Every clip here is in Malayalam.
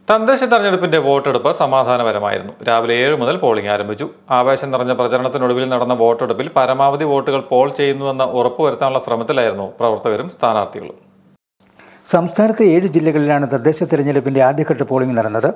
തദ്ദേശ തെരഞ്ഞെടുപ്പിന്റെ വോട്ടെടുപ്പ് സമാധാനപരമായിരുന്നു. രാവിലെ 7 മുതൽ പോളിംഗ് ആരംഭിച്ചു. ആവേശം നിറഞ്ഞ പ്രചരണത്തിനൊടുവിൽ നടന്ന വോട്ടെടുപ്പിൽ പരമാവധി വോട്ടുകൾ പോൾ ചെയ്യുന്നുവെന്ന് ഉറപ്പുവരുത്താനുള്ള ശ്രമത്തിലായിരുന്നു പ്രവർത്തകരും സ്ഥാനാർത്ഥികളും. സംസ്ഥാനത്തെ 7 ജില്ലകളിലാണ് തദ്ദേശ തെരഞ്ഞെടുപ്പിന്റെ ആദ്യഘട്ട പോളിംഗ് നടന്നത്.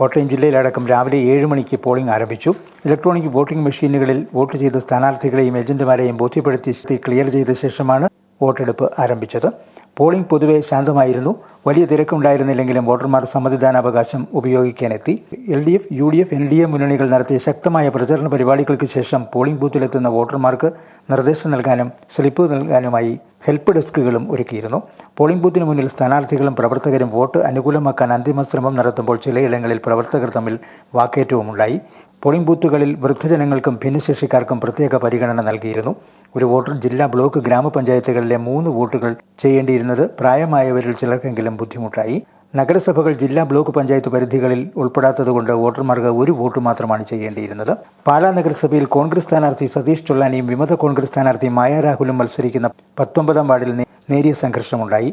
കോട്ടയം ജില്ലയിലടക്കം രാവിലെ 7 മണിക്ക് പോളിംഗ് ആരംഭിച്ചു. ഇലക്ട്രോണിക് വോട്ടിംഗ് മെഷീനുകളിൽ വോട്ട് ചെയ്ത സ്ഥാനാർത്ഥികളെയും ഏജന്റുമാരെയും ബോധ്യപ്പെടുത്തി ക്ലിയർ ചെയ്ത ശേഷമാണ് വോട്ടെടുപ്പ് ആരംഭിച്ചത്. പോളിംഗ് പൊതുവെ ശാന്തമായിരുന്നു. വലിയ തിരക്കുണ്ടായിരുന്നില്ലെങ്കിലും വോട്ടർമാർ സമ്മതിദാനാവകാശം ഉപയോഗിക്കാനെത്തി. LDF, UDF, NDA മുന്നണികൾ നടത്തിയ ശക്തമായ പ്രചരണ പരിപാടികൾക്ക് ശേഷം പോളിംഗ് ബൂത്തിലെത്തുന്ന വോട്ടർമാർക്ക് നിർദ്ദേശം നൽകാനും സ്ലിപ്പ് നൽകാനുമായി ഹെൽപ്പ് ഡെസ്കുകളും ഒരുക്കിയിരുന്നു. പോളിംഗ് ബൂത്തിന് മുന്നിൽ സ്ഥാനാർത്ഥികളും പ്രവർത്തകരും വോട്ട് അനുകൂലമാക്കാൻ അന്തിമ ശ്രമം നടത്തുമ്പോൾ ചിലയിടങ്ങളിൽ പ്രവർത്തകർ തമ്മിൽ വാക്കേറ്റവുമുണ്ടായി. പോളിംഗ് ബൂത്തുകളിൽ വൃദ്ധജനങ്ങൾക്കും ഭിന്നശേഷിക്കാർക്കും പ്രത്യേക പരിഗണന നൽകിയിരുന്നു. ഒരു വോട്ടർ ജില്ലാ, ബ്ലോക്ക്, ഗ്രാമപഞ്ചായത്തുകളിലെ 3 വോട്ടുകൾ ചെയ്യേണ്ടിയിരുന്നത് പ്രായമായവരിൽ ചിലർക്കെങ്കിലും ബുദ്ധിമുട്ടായി. നഗരസഭകൾ, ജില്ലാ, ബ്ലോക്ക് പഞ്ചായത്ത് പരിധികളിൽ ഉൾപ്പെടാത്തതുകൊണ്ട് വോട്ടർമാർക്ക് 1 വോട്ട് മാത്രമാണ് ചെയ്യേണ്ടിയിരുന്നത്. പാലാ നഗരസഭയിൽ കോൺഗ്രസ് സ്ഥാനാർത്ഥി സതീഷ് ചൊള്ളാനിയും വിമത കോൺഗ്രസ് സ്ഥാനാർത്ഥി മായ രാഹുലും മത്സരിക്കുന്ന 19-ാം വാർഡിൽ നേരിയ സംഘർഷമുണ്ടായി.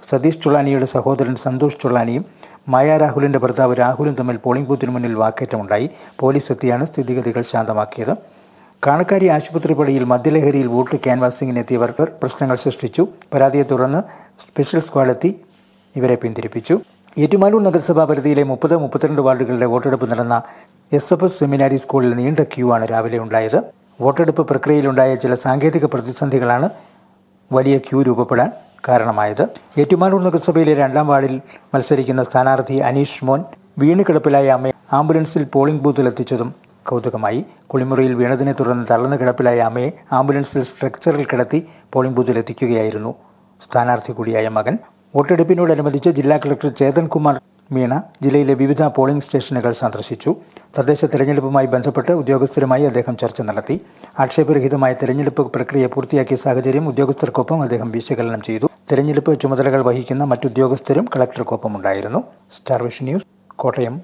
സതീഷ് ചൊള്ളാനിയുടെ സഹോദരൻ സന്തോഷ് ചൊള്ളാനിയും മായ രാഹുലിന്റെ ഭർത്താവ് രാഹുലും തമ്മിൽ പോളിംഗ് ബൂത്തിന് മുന്നിൽ വാക്കേറ്റമുണ്ടായി. പോലീസ് എത്തിയാണ് സ്ഥിതിഗതികൾ ശാന്തമാക്കിയത്. കാണക്കാരി ആശുപത്രി പടിയിൽ മദ്യലഹരിയിൽ വോട്ട് ക്യാൻവാസിങ്ങിനെത്തിയവർ പ്രശ്നങ്ങൾ സൃഷ്ടിച്ചു. പരാതിയെ തുടർന്ന് സ്പെഷ്യൽ സ്ക്വാഡ് എത്തി ഇവരെ പിന്തിരിപ്പിച്ചു. ഏറ്റുമാനൂർ നഗരസഭാ പരിധിയിലെ 30-32 വാർഡുകളിലെ വോട്ടെടുപ്പ് നടന്ന SFS സെമിനാരി സ്കൂളിൽ നീണ്ട ക്യൂ ആണ് രാവിലെ ഉണ്ടായത്. വോട്ടെടുപ്പ് പ്രക്രിയയിലുണ്ടായ ചില സാങ്കേതിക പ്രതിസന്ധികളാണ് വലിയ ക്യൂ രൂപപ്പെടാൻ കാരണമായത്. ഏറ്റുമാനൂർ നഗരസഭയിലെ 2-ാം വാർഡിൽ മത്സരിക്കുന്ന സ്ഥാനാർത്ഥി അനീഷ് മോൻ വീണ് കിടപ്പിലായ അമ്മയെ ആംബുലൻസിൽ പോളിംഗ് ബൂത്തിലെത്തിച്ചതും കൗതുകമായി. കുളിമുറിയിൽ വീണതിനെ തുടർന്ന് തളർന്ന് കിടപ്പിലായ അമ്മയെ ആംബുലൻസിൽ സ്ട്രക്ചറിൽ കിടത്തി പോളിംഗ് ബൂത്തിലെത്തിക്കുകയായിരുന്നു സ്ഥാനാർത്ഥി കൂടിയായ മകൻ. വോട്ടെടുപ്പിനോടനുബന്ധിച്ച് ജില്ലാ കളക്ടർ ചേതൻ കുമാർ മീണ ജില്ലയിലെ വിവിധ പോളിംഗ് സ്റ്റേഷനുകൾ സന്ദർശിച്ചു. തദ്ദേശ തെരഞ്ഞെടുപ്പുമായി ബന്ധപ്പെട്ട് ഉദ്യോഗസ്ഥരുമായി അദ്ദേഹം ചർച്ച നടത്തി. ആക്ഷേപരഹിതമായ തെരഞ്ഞെടുപ്പ് പ്രക്രിയ പൂർത്തിയാക്കിയ സാഹചര്യം ഉദ്യോഗസ്ഥർക്കൊപ്പം അദ്ദേഹം വിശകലനം ചെയ്തു. തെരഞ്ഞെടുപ്പ് ചുമതലകൾ വഹിക്കുന്ന മറ്റുദ്യോഗസ്ഥരും കളക്ടർക്കൊപ്പം ഉണ്ടായിരുന്നു. Star vision news, Kottayam.